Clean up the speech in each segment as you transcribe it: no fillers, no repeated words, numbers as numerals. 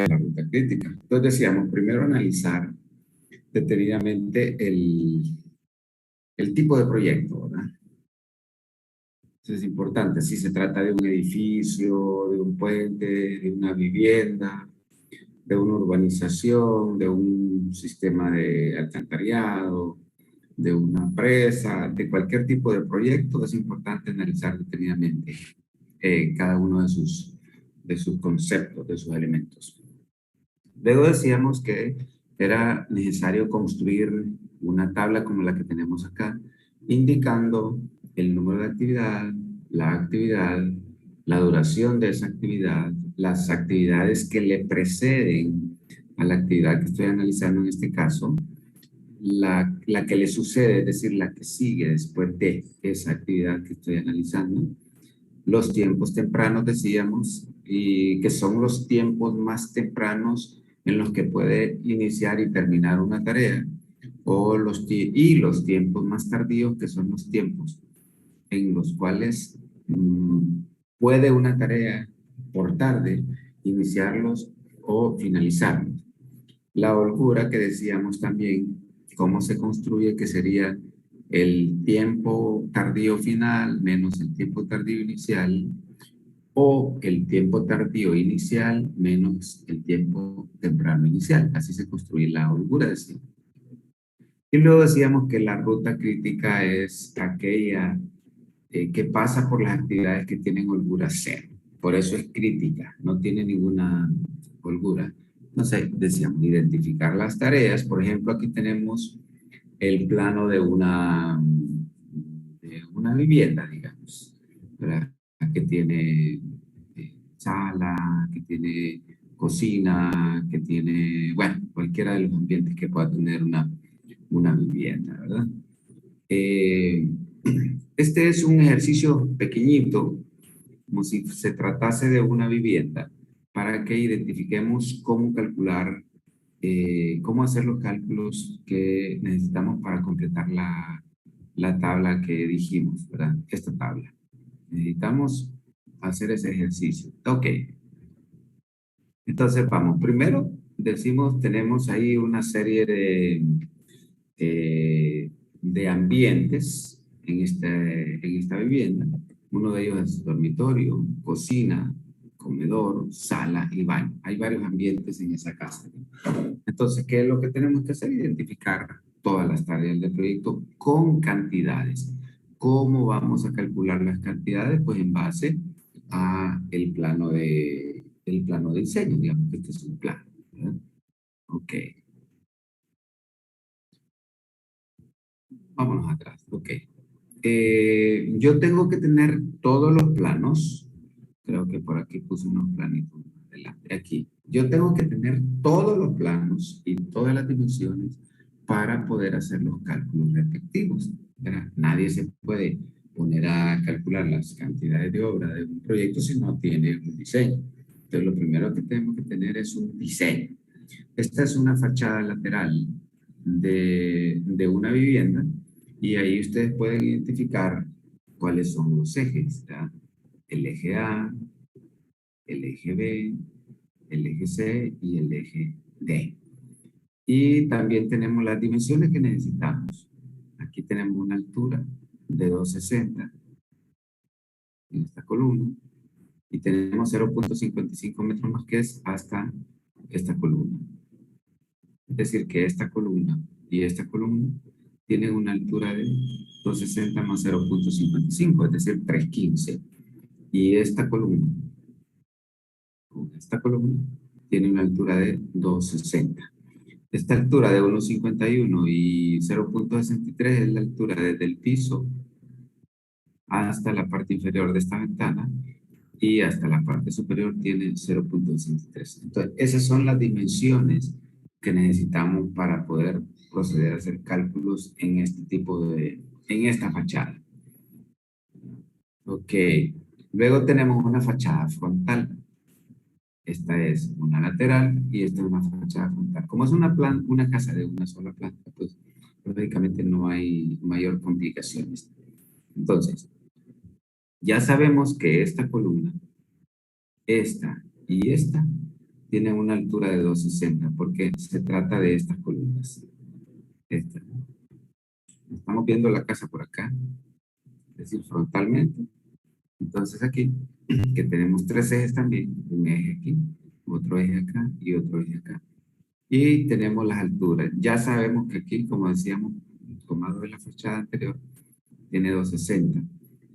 la ruta crítica. Entonces decíamos, primero analizar detenidamente el tipo de proyecto, ¿verdad? Eso es importante, si se trata de un edificio, de un puente, de una vivienda, de una urbanización, de un sistema de alcantarillado, de una presa, de cualquier tipo de proyecto, es importante analizar detenidamente cada uno de sus conceptos, de sus elementos. Luego decíamos que era necesario construir una tabla como la que tenemos acá, indicando el número de actividad, la duración de esa actividad, las actividades que le preceden a la actividad que estoy analizando en este caso, la que le sucede, es decir, la que sigue después de esa actividad que estoy analizando, los tiempos tempranos, decíamos, y que son los tiempos más tempranos en los que puede iniciar y terminar una tarea, o los tiempos más tardíos, que son los tiempos en los cuales puede una tarea por tarde iniciarlos o finalizarlos. La holgura que decíamos también, cómo se construye, que sería el tiempo tardío final menos el tiempo tardío inicial, o el tiempo tardío inicial menos el tiempo temprano inicial. Así se construye la holgura, decíamos. Y luego decíamos que la ruta crítica es aquella que pasa por las actividades que tienen holgura cero. Por eso es crítica, no tiene ninguna holgura. No sé, decíamos, identificar las tareas. Por ejemplo, aquí tenemos el plano de una vivienda, digamos, ¿verdad? Que tiene sala, que tiene cocina, que tiene, bueno, cualquiera de los ambientes que pueda tener una vivienda, ¿verdad? Eh, este es un ejercicio pequeñito, como si se tratase de una vivienda, para que identifiquemos cómo calcular, cómo hacer los cálculos que necesitamos para completar la tabla que dijimos, ¿verdad? Esta tabla. Necesitamos hacer ese ejercicio. Ok, entonces vamos. Primero decimos, tenemos ahí una serie de ambientes en esta vivienda. Uno de ellos es dormitorio, cocina, comedor, sala y baño. Hay varios ambientes en esa casa. Entonces, ¿qué es lo que tenemos que hacer? Identificar todas las tareas del proyecto con cantidades. ¿Cómo vamos a calcular las cantidades? Pues en base a el plano de diseño, digamos que este es un plano, ¿verdad? Ok, vámonos atrás, ok. Yo tengo que tener todos los planos, creo que por aquí puse unos planitos adelante, aquí. Yo tengo que tener todos los planos y todas las dimensiones para poder hacer los cálculos respectivos, ¿verdad? Nadie se puede poner a calcular las cantidades de obra de un proyecto si no tiene un diseño. Entonces, lo primero que tenemos que tener es un diseño. Esta es una fachada lateral de una vivienda y ahí ustedes pueden identificar cuáles son los ejes, ¿verdad? El eje A, el eje B, el eje C y el eje D. Y también tenemos las dimensiones que necesitamos. Aquí tenemos una altura de 260 en esta columna y tenemos 0.55 metros más que es hasta esta columna. Es decir, que esta columna y esta columna tienen una altura de 260 más 0.55, es decir, 315. Y esta columna tiene una altura de 260. Esta altura de 1.51 y 0.63 es la altura desde el piso hasta la parte inferior de esta ventana y hasta la parte superior tiene 0.63. Entonces, esas son las dimensiones que necesitamos para poder proceder a hacer cálculos en este en esta fachada. Ok, luego tenemos una fachada frontal. Esta es una lateral y esta es una fachada frontal. Como es una casa de una sola planta, pues prácticamente no hay mayor complicaciones. Entonces, ya sabemos que esta columna, esta y esta tienen una altura de 260 porque se trata de estas columnas. Esta. Estamos viendo la casa por acá, es decir, frontalmente. Entonces aquí, que tenemos tres ejes también, un eje aquí, otro eje acá y otro eje acá. Y tenemos las alturas. Ya sabemos que aquí, como decíamos, tomado de la fachada anterior, tiene 260.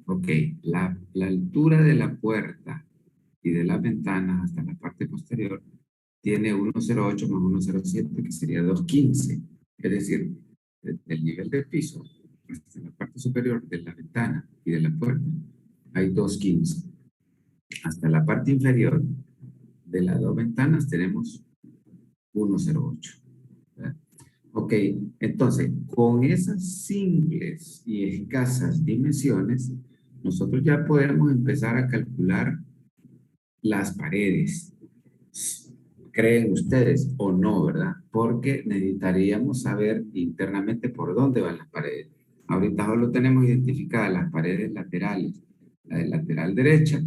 Ok, la altura de la puerta y de las ventanas hasta la parte posterior tiene 108 más 107, que sería 215. Es decir, desde el nivel del piso hasta la parte superior de la ventana y de la puerta hay 215. Hasta la parte inferior de las dos ventanas tenemos 108. ¿Verdad? Ok, entonces, con esas simples y escasas dimensiones, nosotros ya podemos empezar a calcular las paredes. ¿Creen ustedes o no, verdad? Porque necesitaríamos saber internamente por dónde van las paredes. Ahorita solo tenemos identificadas las paredes laterales, la de lateral derecha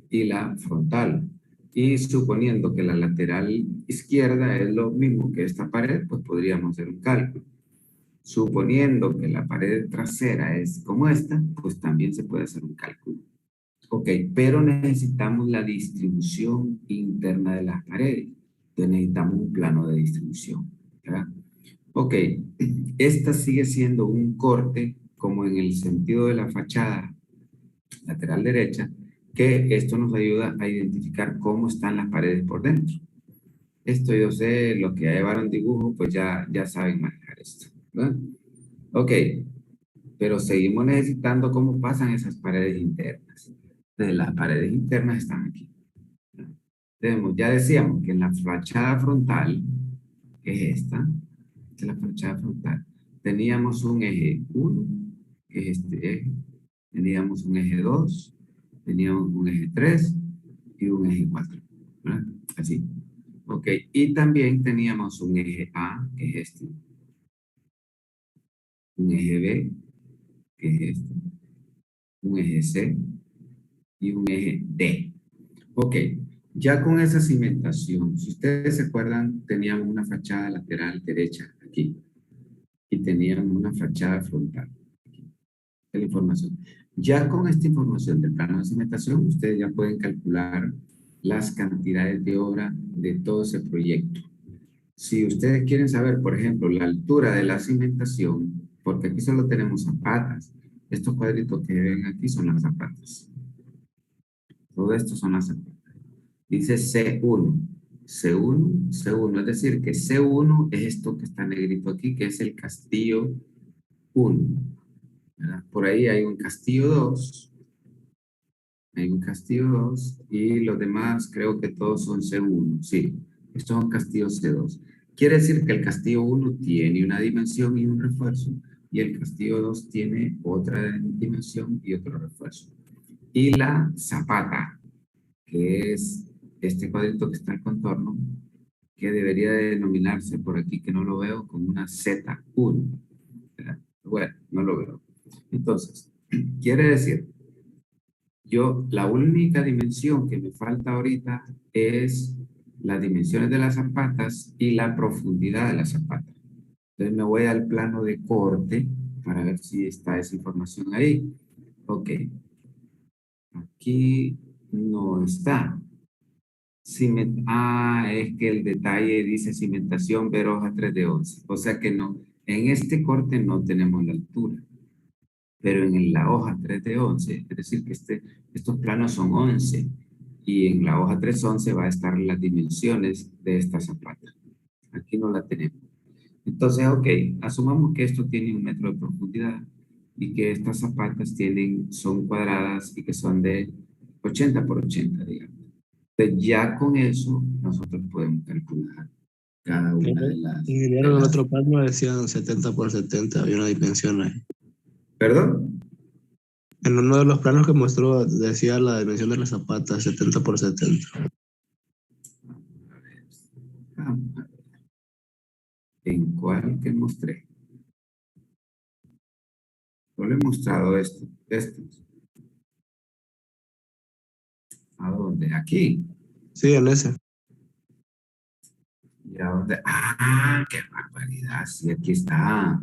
y la frontal. Y suponiendo que la lateral izquierda es lo mismo que esta pared, pues podríamos hacer un cálculo. Suponiendo que la pared trasera es como esta, pues también se puede hacer un cálculo. Ok, pero necesitamos la distribución interna de las paredes. Entonces necesitamos un plano de distribución. ¿Verdad? Ok, esta sigue siendo un corte como en el sentido de la fachada lateral derecha, que esto nos ayuda a identificar cómo están las paredes por dentro. Esto yo sé, los que ya llevaron dibujo, pues ya saben manejar esto. ¿Verdad? Ok, pero seguimos necesitando cómo pasan esas paredes internas. Entonces, las paredes internas están aquí. Tenemos, ya decíamos que en la fachada frontal, que es esta es la fachada frontal, teníamos un eje 1, que es este eje, teníamos un eje 2, teníamos un eje 3 y un eje 4. ¿Verdad? Así. Ok, y también teníamos un eje A, que es este, un eje B, que es este, un eje C y un eje D. Ok, ya con esa cimentación, si ustedes se acuerdan, teníamos una fachada lateral derecha aquí y teníamos una fachada frontal. Aquí, la información. Ya con esta información del plano de cimentación, ustedes ya pueden calcular las cantidades de obra de todo ese proyecto. Si ustedes quieren saber, por ejemplo, la altura de la cimentación, porque aquí solo tenemos zapatas, estos cuadritos que ven aquí son las zapatas. Todo esto son las zapatas. Dice C1. C1, C1, es decir, que C1 es esto que está negrito aquí, que es el castillo 1. ¿Verdad? Por ahí hay un castillo 2, hay un castillo 2 y los demás creo que todos son C1. Sí, estos son castillos C2. Quiere decir que el castillo 1 tiene una dimensión y un refuerzo y el castillo 2 tiene otra dimensión y otro refuerzo. Y la zapata, que es este cuadrito que está en contorno, que debería de denominarse por aquí, que no lo veo, como una Z1. ¿Verdad? Bueno, no lo veo. Entonces, quiere decir, yo la única dimensión que me falta ahorita es las dimensiones de las zapatas y la profundidad de las zapatas. Entonces me voy al plano de corte para ver si está esa información ahí. Ok, aquí no está. Es que el detalle dice cimentación Veroja 3 de 11. O sea que no, en este corte no tenemos la altura, pero en la hoja 3 de 11, es decir, que estos planos son 11 y en la hoja 311 va a estar las dimensiones de esta zapata. Aquí no la tenemos. Entonces, ok, asumamos que esto tiene 1 metro de profundidad y que estas zapatas son cuadradas y que son de 80 por 80, digamos. Entonces, ya con eso nosotros podemos calcular cada una de las, Ingeniero, en el otro plano decían 70 por 70, había una dimensión ahí. ¿Perdón? En uno de los planos que mostró decía la dimensión de las zapatas, 70 por 70. Ah, ¿en cuál que mostré? No le he mostrado esto. ¿A dónde? Aquí. Sí, en ese. ¿Y a dónde? ¡Ah, qué barbaridad! Sí, aquí está.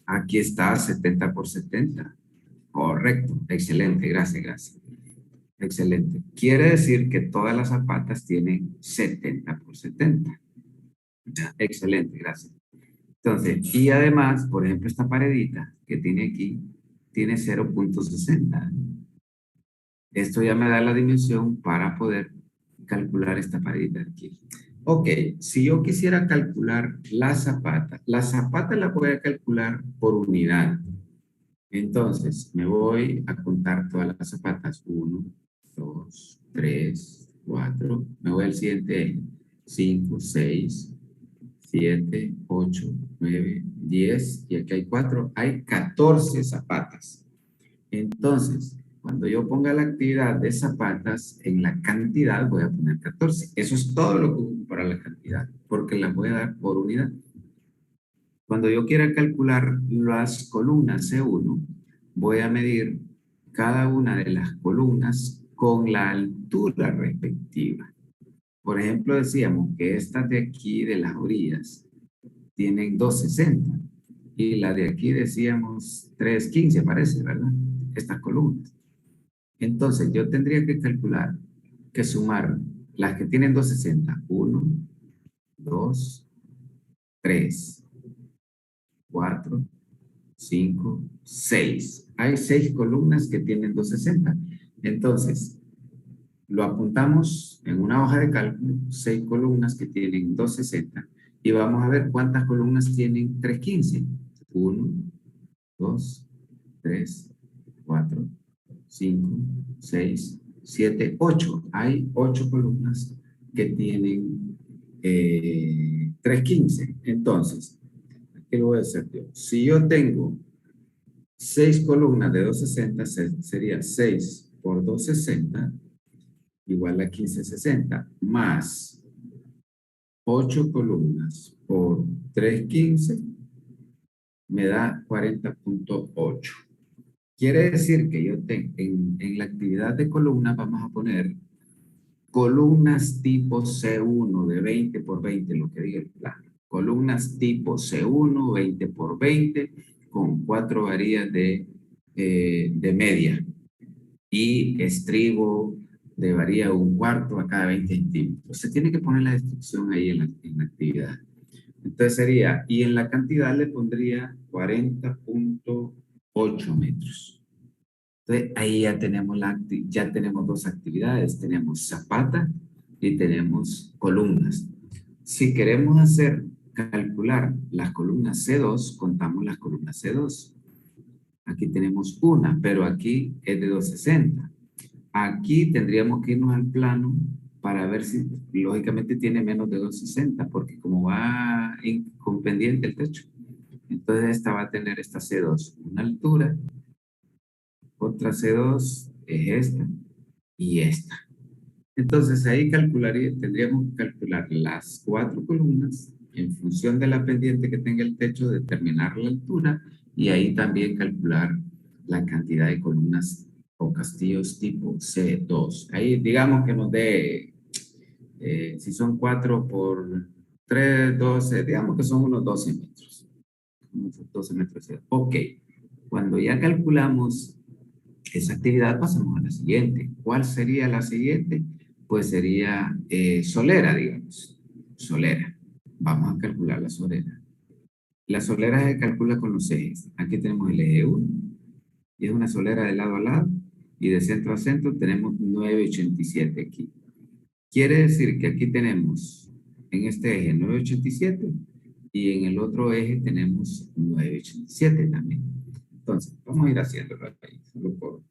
Aquí está 70 por 70. Correcto. Excelente. Gracias, gracias. Excelente. Quiere decir que todas las zapatas tienen 70 por 70. Ya, excelente, gracias. Entonces, y además, por ejemplo, esta paredita que tiene aquí, tiene 0,60. Esto ya me da la dimensión para poder calcular esta paredita de aquí. Ok, si yo quisiera calcular la zapata la voy a calcular por unidad. Entonces, me voy a contar todas las zapatas. 1, 2, 3, 4. Me voy al siguiente eje. 5, 6, 7, 8, 9, 10. Y aquí hay 4. Hay 14 zapatas. Entonces, cuando yo ponga la actividad de zapatas, en la cantidad voy a poner 14. Eso es todo lo que ocupo para la cantidad, porque las voy a dar por unidad. Cuando yo quiera calcular las columnas C1, voy a medir cada una de las columnas con la altura respectiva. Por ejemplo, decíamos que estas de aquí, de las orillas, tienen 260. Y la de aquí decíamos 315, parece, ¿verdad? Estas columnas. Entonces, yo tendría que calcular, que sumar las que tienen 260. 1, 2, 3, 4, 5, 6. Hay 6 columnas que tienen 260. Entonces, lo apuntamos en una hoja de cálculo, 6 columnas que tienen 260. Y vamos a ver cuántas columnas tienen 315. 1, 2, 3, 4, 5, 6, 7, 8. Hay 8 columnas que tienen 315. Entonces, ¿qué lo voy a hacer yo? Si yo tengo 6 columnas de 260, sería 6 por 260 igual a 1560, más 8 columnas por 315 me da 40,8. Quiere decir que yo tengo en la actividad de columnas vamos a poner columnas tipo C1 de 20 por 20, lo que diga el plano. Columnas tipo C1, 20 por 20, con 4 varillas de media. Y estribo de varía 1/4 a cada 20 centímetros. Se tiene que poner la descripción ahí en la actividad. Entonces sería, y en la cantidad le pondría 40,8 metros. Entonces ahí ya tenemos dos actividades. Tenemos zapata y tenemos columnas. Si queremos calcular las columnas C2, contamos las columnas C2. Aquí tenemos una, pero aquí es de 260. Aquí tendríamos que irnos al plano para ver si lógicamente tiene menos de 260, porque como va con pendiente el techo. Entonces esta va a tener esta C2, una altura, otra C2 es esta y esta. Entonces ahí tendríamos que calcular las 4 columnas en función de la pendiente que tenga el techo, determinar la altura y ahí también calcular la cantidad de columnas o castillos tipo C2. Ahí digamos que nos dé, si son 4 por 3, 12, digamos que son unos 12 metros. Unos 12 metros. Ok, cuando ya calculamos esa actividad pasamos a la siguiente. ¿Cuál sería la siguiente? Pues sería solera, digamos. Solera. Vamos a calcular la solera. La solera se calcula con los ejes. Aquí tenemos el eje 1 y es una solera de lado a lado y de centro a centro tenemos 9,87 aquí. Quiere decir que aquí tenemos en este eje 9,87 y en el otro eje tenemos 9,87 también. Entonces, vamos a ir haciéndolo ahí, solo por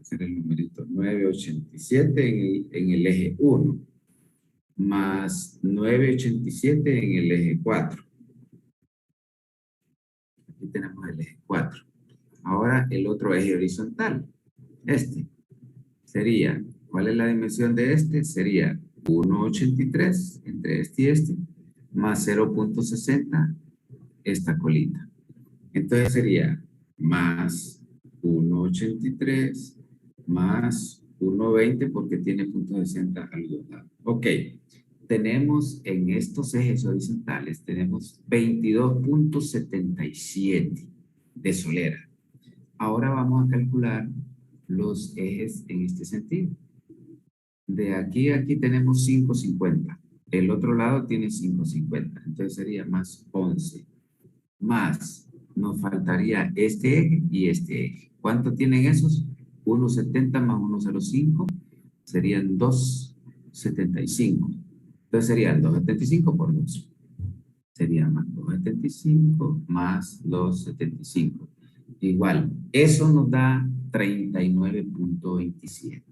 hacer el numerito. 9,87 en el eje 1, más 9,87 en el eje 4. Aquí tenemos el eje 4. Ahora el otro eje horizontal, este, sería, ¿cuál es la dimensión de este? Sería 1,83 entre este y este, más 0,60 esta colita. Entonces sería más 1,83 más 1,20 porque tiene punto 60 al dos lados. Ok, tenemos en estos ejes horizontales, tenemos 22.77 de solera. Ahora vamos a calcular los ejes en este sentido. De aquí a aquí tenemos 550. El otro lado tiene 550. Entonces sería más 11. Más, nos faltaría este eje y este eje. ¿Cuánto tienen esos? 1,70 más 1,05 serían 2,75. Entonces serían 2,75 por 2. Sería más 2,75 más 2,75. Igual, eso nos da 39.27.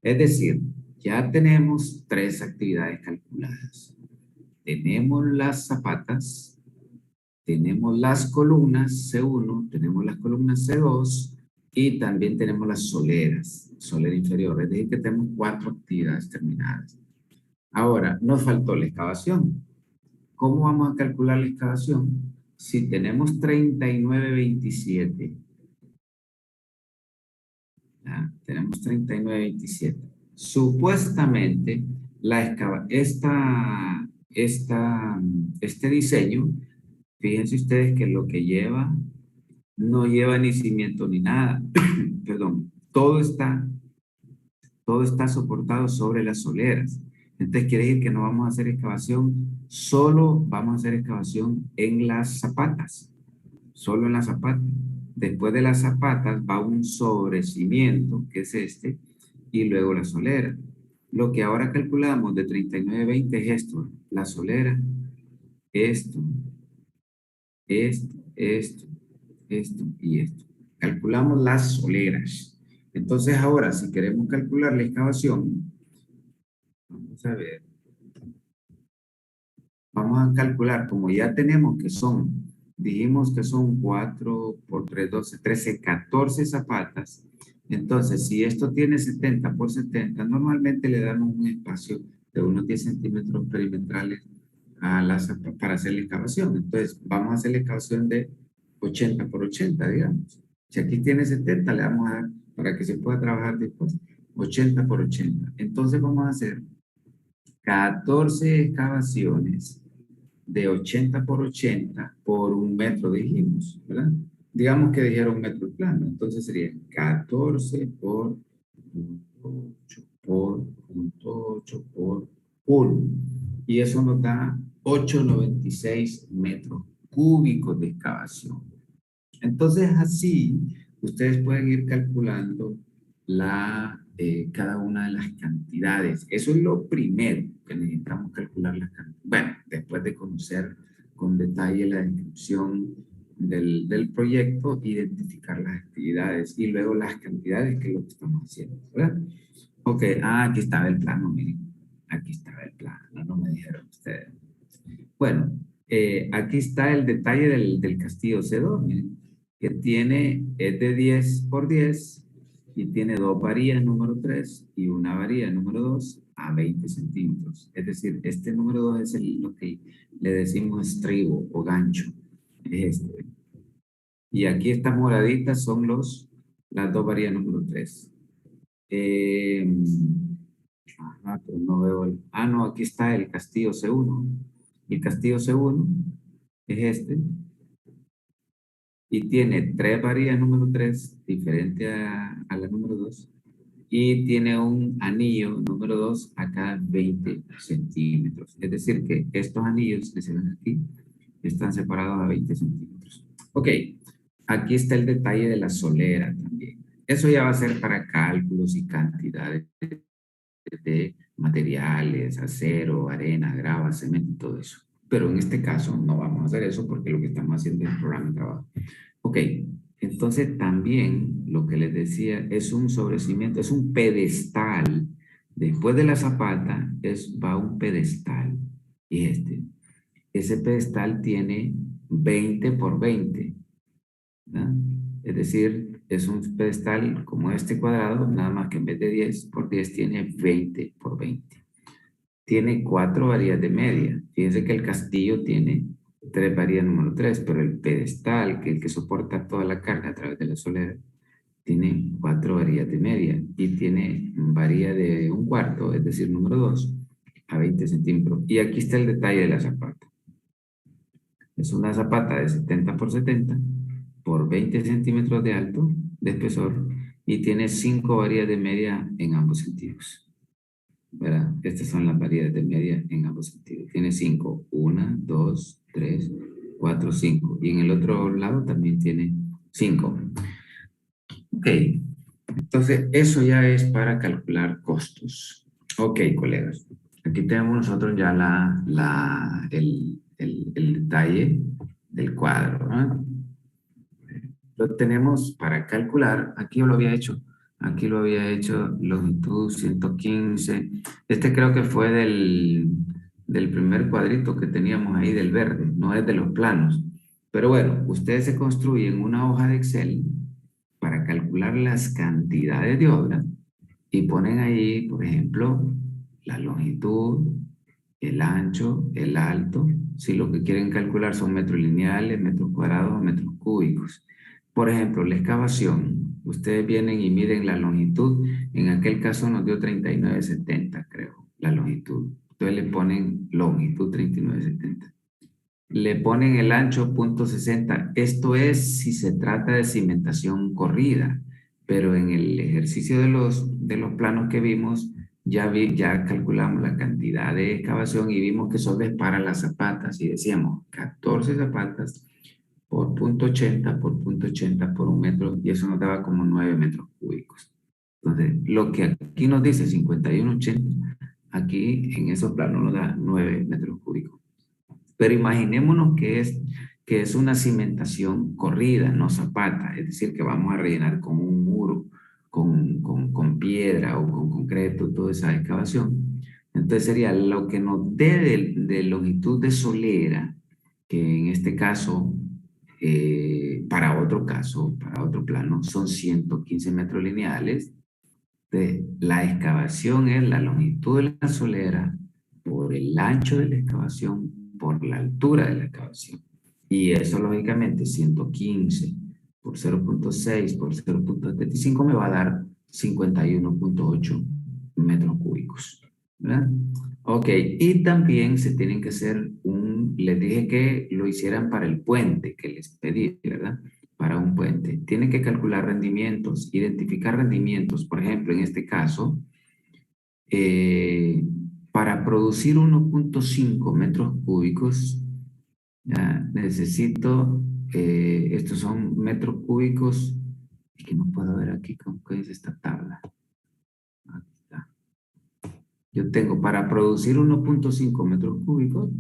Es decir, ya tenemos tres actividades calculadas. Tenemos las zapatas, tenemos las columnas C1, tenemos las columnas C2 y también tenemos las soleras, solera inferior. Es decir, que tenemos 4 actividades terminadas. Ahora, nos faltó la excavación. ¿Cómo vamos a calcular la excavación? Si tenemos 39.27, ¿ya? Tenemos 39.27. Supuestamente, este diseño, fíjense ustedes que lo que lleva, no lleva ni cimiento ni nada. Perdón, todo está soportado sobre las soleras. Entonces quiere decir que no vamos a hacer excavación, solo vamos a hacer excavación en las zapatas, solo en las zapatas. Después de las zapatas va un sobrecimiento, que es este, y luego la solera. Lo que ahora calculamos de 39.20 es esto, la solera, esto y esto. Calculamos las soleras. Entonces ahora, si queremos calcular la excavación, vamos a ver. Vamos a calcular, como ya tenemos que son, dijimos que son 4 por 3, 12, 13, 14 zapatas. Entonces, si esto tiene 70 por 70, normalmente le damos un espacio de unos 10 centímetros perimetrales a para hacer la excavación. Entonces, vamos a hacer la excavación de 80 por 80, digamos. Si aquí tiene 70, le vamos a dar, para que se pueda trabajar después, 80 por 80. Entonces, vamos a hacer 14 excavaciones de 80 por 80 por 1 metro, dijimos, ¿verdad? Digamos que dijeron 1 metro plano, entonces sería 14 por 8 por 8 por 1. Y eso nos da 896 metros cúbicos de excavación. Entonces así, ustedes pueden ir calculando cada una de las cantidades. Eso es lo primero que necesitamos calcular las cantidades. Bueno, después de conocer con detalle la descripción del proyecto, identificar las actividades y luego las cantidades, que es lo que estamos haciendo, ¿verdad? Ok, aquí estaba el plano, miren. Aquí estaba el plano, no me dijeron ustedes. Bueno, aquí está el detalle del castillo C2, miren, que es de 10 por 10 y tiene 2 varillas número 3 y una varilla número 2 a 20 centímetros. Es decir, este número 2 es lo que le decimos estribo o gancho. Es este. Y aquí estas moraditas son las 2 varillas número 3. Pero no veo no, aquí está el castillo C1. El castillo C1 es este. Y tiene 3 varillas número 3, diferente a la número 2. Y tiene un anillo número 2 a cada 20 centímetros. Es decir, que estos anillos que se ven aquí están separados a 20 centímetros. Ok, aquí está el detalle de la solera también. Eso ya va a ser para cálculos y cantidades de materiales, acero, arena, grava, cemento y todo eso. Pero en este caso no vamos a hacer eso porque lo que estamos haciendo es el programa de trabajo. Ok, entonces también lo que les decía es un sobrecimiento, es un pedestal. Después de la zapata va un pedestal. Y ese pedestal tiene 20 por 20. ¿No? Es decir, es un pedestal como este cuadrado, nada más que en vez de 10 por 10 tiene 20 por 20. Tiene 4 varillas de media. Fíjense que el castillo tiene 3 varillas número 3, pero el pedestal, que es el que soporta toda la carga a través de la solera, tiene 4 varillas de media y tiene varilla de 1/4, es decir, número 2, a 20 centímetros. Y aquí está el detalle de la zapata. Es una zapata de 70 por 70 por 20 centímetros de alto, de espesor, y tiene 5 varillas de media en ambos sentidos. ¿Verdad? Estas son las varillas de media en ambos sentidos. Tiene 5. 1, 2, 3, 4, 5. Y en el otro lado también tiene 5. Ok. Entonces, eso ya es para calcular costos. Ok, colegas. Aquí tenemos nosotros ya el detalle del cuadro, ¿no? Lo tenemos para calcular. Aquí yo lo había hecho. Aquí lo había hecho longitud 115. Este creo que fue del primer cuadrito que teníamos ahí del verde. No es de los planos. Pero bueno, ustedes se construyen una hoja de Excel para calcular las cantidades de obra y ponen ahí, por ejemplo, la longitud, el ancho, el alto. Si lo que quieren calcular son metros lineales, metros cuadrados o metros cúbicos. Por ejemplo, la excavación. Ustedes vienen y miden la longitud. En aquel caso nos dio 39,70, creo, la longitud. Entonces le ponen longitud 39,70. Le ponen el ancho .60. Esto es si se trata de cimentación corrida, pero en el ejercicio de los planos que vimos, ya calculamos la cantidad de excavación y vimos que solo es para las zapatas y decíamos 14 zapatas por .80 por .80 por 1 metro y eso nos daba como 9 metros cúbicos. Entonces, lo que aquí nos dice 51,80, aquí en esos planos nos da 9 metros cúbicos. Pero imaginémonos que es una cimentación corrida, no zapata, es decir, que vamos a rellenar con un muro, con piedra o con concreto, toda esa excavación. Entonces sería lo que nos dé de longitud de solera, que en este caso, para otro plano, son 115 metros lineales. La excavación es la longitud de la solera por el ancho de la excavación, por la altura de la excavación. Y eso, lógicamente, 115 por 0,6 por 0,75 me va a dar 51,8 metros cúbicos. ¿Verdad? Ok, y también se tienen que hacer les dije que lo hicieran para el puente que les pedí, ¿verdad? Para un puente. Tienen que calcular rendimientos, identificar rendimientos. Por ejemplo, en este caso, para producir 1,5 metros cúbicos, ya necesito, estos son metros cúbicos, es que no puedo ver aquí con qué es esta tabla. Aquí está. Yo tengo para producir 1,5 metros cúbicos,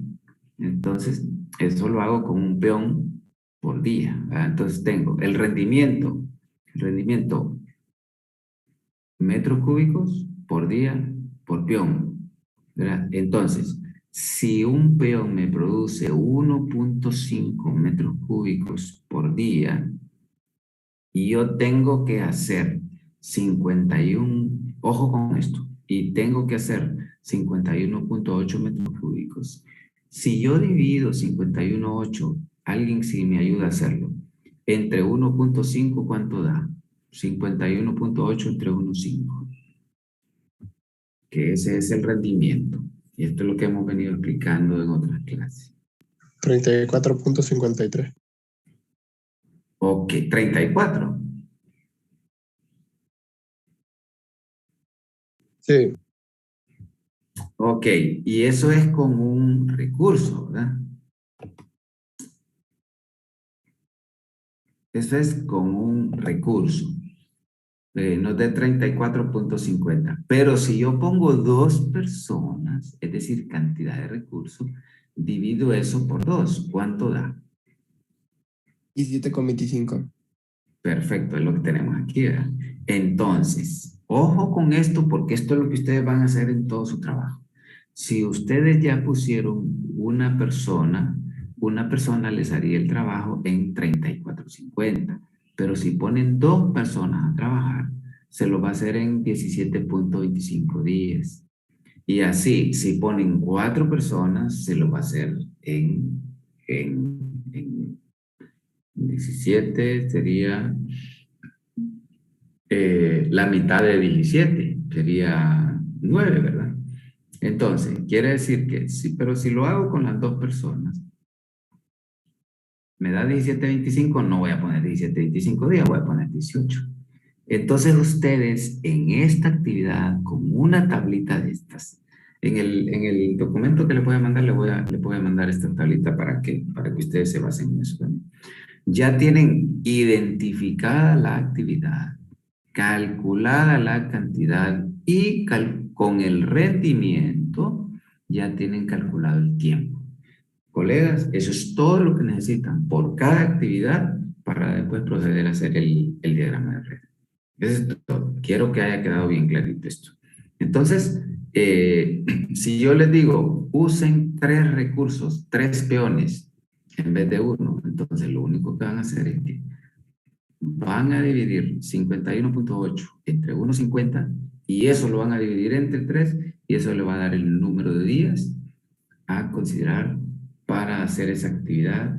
entonces eso lo hago con un peón por día, ¿verdad? Entonces tengo el rendimiento metros cúbicos por día por peón, ¿verdad? Entonces, si un peón me produce 1,5 metros cúbicos por día y yo tengo que hacer 51, ojo con esto, y tengo que hacer 51,8 metros cúbicos. Si yo divido 51,8, alguien sí me ayuda a hacerlo, entre 1,5, ¿cuánto da? 51,8 entre 1,5, que ese es el rendimiento. Y esto es lo que hemos venido explicando en otras clases. 34,53. Ok, 34. Sí. Ok, y eso es con un recurso, ¿verdad? Eso es con un recurso. Nos da 34,50. Pero si yo pongo 2 personas, es decir, cantidad de recursos, divido eso por 2. ¿Cuánto da? 17,25. Perfecto, es lo que tenemos aquí, ¿verdad? Entonces, ojo con esto porque esto es lo que ustedes van a hacer en todo su trabajo. Si ustedes ya pusieron una persona les haría el trabajo en 34,50. Pero si ponen 2 personas a trabajar, se lo va a hacer en 17,25 días. Y así, si ponen 4 personas, se lo va a hacer en 17, sería la mitad de 17, sería 9, ¿verdad? Entonces, quiere decir que sí, pero si lo hago con las dos personas, me da 17.25, no voy a poner 17.25 días, voy a poner 18. Entonces ustedes en esta actividad, con una tablita de estas, en el documento que le voy a mandar, le voy a mandar esta tablita para que ustedes se basen en eso también. Ya tienen identificada la actividad, calculada la cantidad y con el rendimiento ya tienen calculado el tiempo. Colegas, eso es todo lo que necesitan por cada actividad para después proceder a hacer el diagrama de red. Eso es todo. Quiero que haya quedado bien clarito esto. Entonces, si yo les digo, usen 3 recursos, 3 peones en vez de uno, entonces lo único que van a hacer es que van a dividir 51.8 entre 1.50 y eso lo van a dividir entre 3 y eso le va a dar el número de días a considerar para hacer esa actividad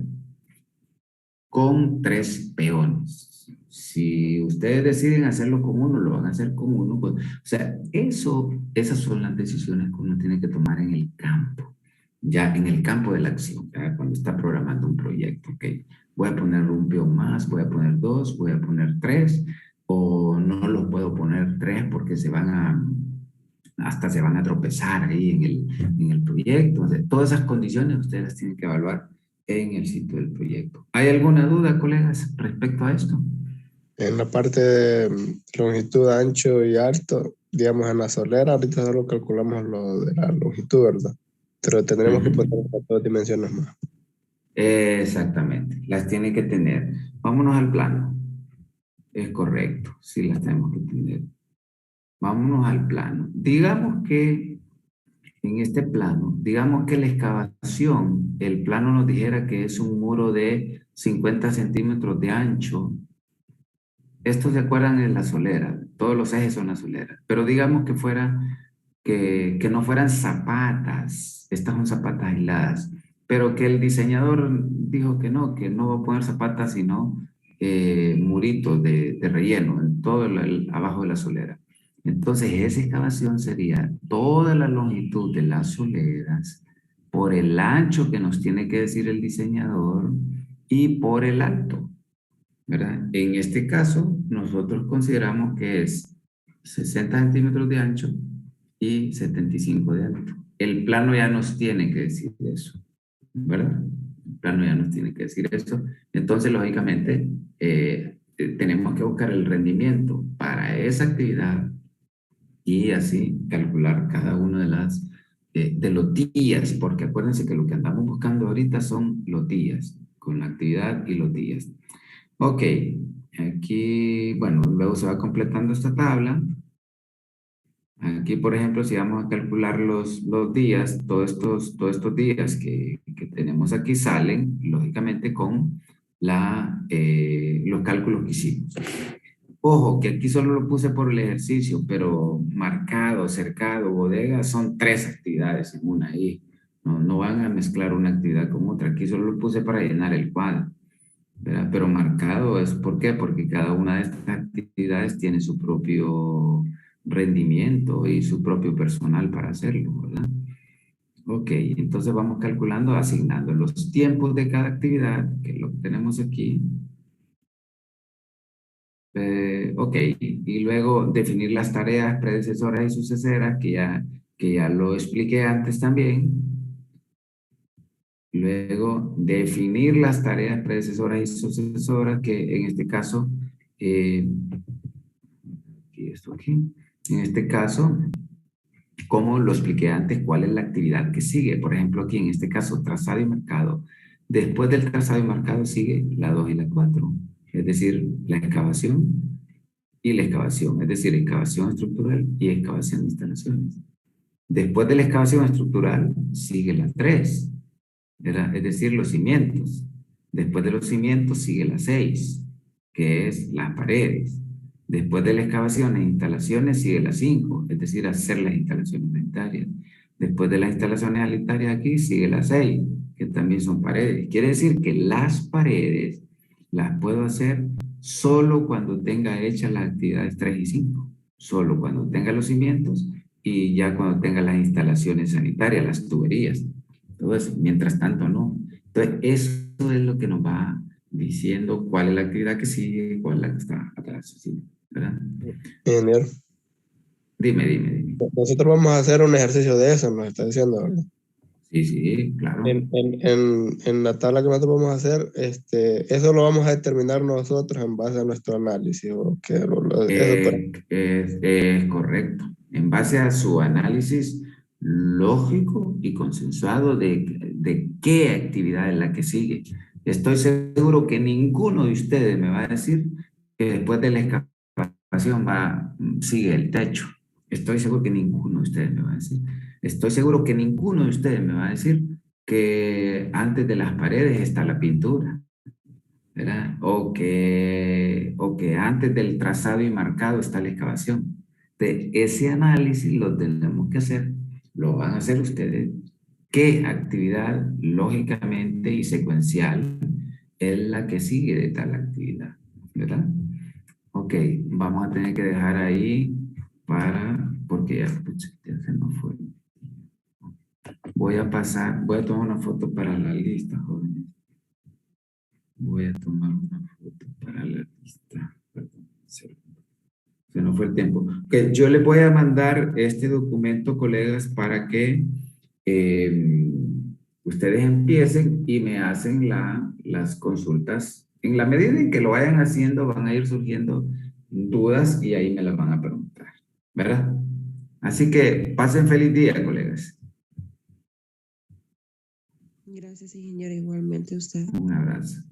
con 3 peones. Si ustedes deciden hacerlo con uno, lo van a hacer con uno. Pues, o sea, esas son las decisiones que uno tiene que tomar en el campo, ya en el campo de la acción, ya cuando está programando un proyecto. Okay, voy a poner un peón más, voy a poner 2, voy a poner 3, o no los puedo poner 3 porque hasta se van a tropezar ahí en el proyecto. O sea, todas esas condiciones ustedes las tienen que evaluar en el sitio del proyecto. ¿Hay alguna duda, colegas, respecto a esto? En la parte de longitud, ancho y alto, digamos en la solera, ahorita solo calculamos lo de la longitud, ¿verdad? Pero tendremos que poner las dos dimensiones más. Exactamente, las tiene que tener. Vámonos al plano. Es correcto, sí las tenemos que tener. Vámonos al plano. Digamos que en este plano, digamos que la excavación, el plano nos dijera que es un muro de 50 centímetros de ancho. Estos se acuerdan de la solera, todos los ejes son la solera, pero digamos que no fueran zapatas, estas son zapatas aisladas, pero que el diseñador dijo que no va a poner zapatas, sino muritos de relleno en todo abajo de la solera. Entonces, esa excavación sería toda la longitud de las soleras por el ancho que nos tiene que decir el diseñador y por el alto, ¿verdad? En este caso, nosotros consideramos que es 60 centímetros de ancho y 75 de alto. El plano ya nos tiene que decir eso, ¿verdad? El plano ya nos tiene que decir eso. Entonces, lógicamente, tenemos que buscar el rendimiento para esa actividad y así calcular cada uno de los días, porque acuérdense que lo que andamos buscando ahorita son los días, con la actividad y los días. Ok, aquí, bueno, luego se va completando esta tabla. Aquí, por ejemplo, si vamos a calcular los días, todos estos días que tenemos aquí salen, lógicamente, con los cálculos que hicimos. Ojo, que aquí solo lo puse por el ejercicio, pero marcado, cercado, bodega, son 3 actividades en una ahí. No van a mezclar una actividad con otra. Aquí solo lo puse para llenar el cuadro, ¿verdad? Pero marcado es, ¿por qué? Porque cada una de estas actividades tiene su propio rendimiento y su propio personal para hacerlo, ¿verdad? Ok, entonces vamos calculando, asignando los tiempos de cada actividad, que es lo que tenemos aquí. Ok, y luego definir las tareas predecesoras y sucesoras, que ya lo expliqué antes también. Luego, definir las tareas predecesoras y sucesoras, que en este caso, y esto aquí, en este caso, como lo expliqué antes, cuál es la actividad que sigue. Por ejemplo, aquí en este caso, trazado y marcado. Después del trazado y marcado sigue la 2 y la 4, es decir, la excavación y la excavación, es decir, excavación estructural y excavación de instalaciones. Después de la excavación estructural sigue la 3, ¿verdad? Es decir, los cimientos. Después de los cimientos sigue la 6, que es las paredes. Después de la excavación e instalaciones sigue la 5, es decir, hacer las instalaciones sanitarias. Después de las instalaciones sanitarias aquí sigue la 6, que también son paredes. Quiere decir que las paredes las puedo hacer solo cuando tenga hechas las actividades 3 y 5. Solo cuando tenga los cimientos y ya cuando tenga las instalaciones sanitarias, las tuberías, todo eso. Mientras tanto, no. Entonces, eso es lo que nos va diciendo cuál es la actividad que sigue, cuál es la que está atrás, ¿sí? ¿Verdad? Ingeniero. Dime. Nosotros vamos a hacer un ejercicio de eso, nos está diciendo, ¿verdad? Sí, claro. En la tabla que nosotros vamos a hacer, eso lo vamos a determinar nosotros en base a nuestro análisis. Eso Es correcto. En base a su análisis lógico y consensuado de qué actividad es la que sigue. Estoy seguro que ninguno de ustedes me va a decir que después de la excavación sigue el techo. Estoy seguro que ninguno de ustedes me va a decir. Estoy seguro que ninguno de ustedes me va a decir que antes de las paredes está la pintura. ¿Verdad? O que antes del trazado y marcado está la excavación. De ese análisis lo tenemos que hacer, lo van a hacer ustedes. ¿Qué actividad lógicamente y secuencial es la que sigue de tal actividad? ¿Verdad? Ok, vamos a tener que dejar ahí porque ya, pucha, ya se nos fue. Voy a tomar una foto para la lista, jóvenes. Voy a tomar una foto para la lista. Perdón, se nos fue el tiempo. Que yo les voy a mandar este documento, colegas, para que ustedes empiecen y me hacen las consultas. En la medida en que lo vayan haciendo, van a ir surgiendo dudas y ahí me las van a preguntar, ¿verdad? Así que pasen feliz día, colegas. Gracias, ingeniero, igualmente usted. Un abrazo.